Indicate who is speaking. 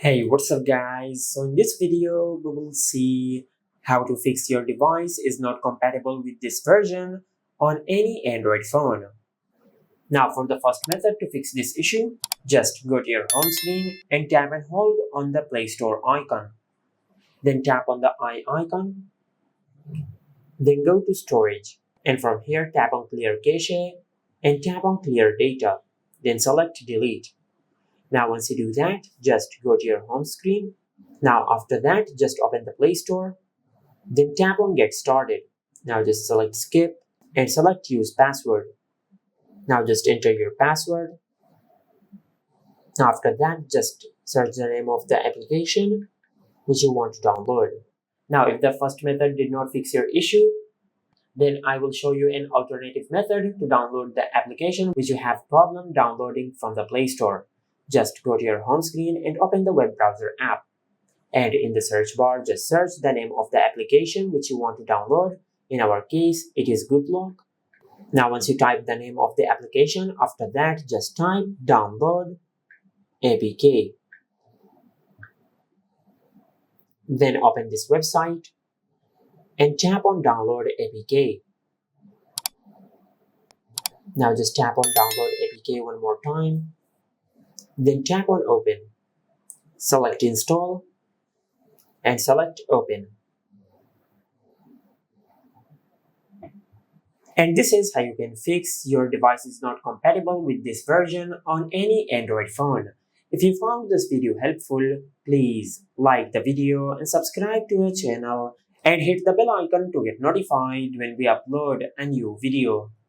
Speaker 1: Hey, what's up guys? So in this video, we will see how to fix your device is not compatible with this version on any Android phone. Now for the first method to fix this issue, just go to your home screen and tap and hold on the Play Store icon. Then tap on the I icon, then go to Storage. And from here tap on Clear Cache and tap on Clear Data. Then select Delete. Now once you do that, just go to your home screen. Now after that, just open the Play Store, then tap on Get Started. Now just select Skip and select Use Password. Now just enter your password. Now after that, just search the name of the application which you want to download. Now if the first method did not fix your issue, then I will show you an alternative method to download the application which you have problem downloading from the Play Store. Just go to your home screen and open the web browser app. And in the search bar, just search the name of the application which you want to download. In our case, it is Good Luck. Now once you type the name of the application, after that just type download APK. Then open this website and tap on download APK. Now just tap on download APK one more time. Then tap on open. Select install and select open. And this is how you can fix your device is not compatible with this version on any Android phone. If you found this video helpful, please like the video and subscribe to our channel and hit the bell icon to get notified when we upload a new video.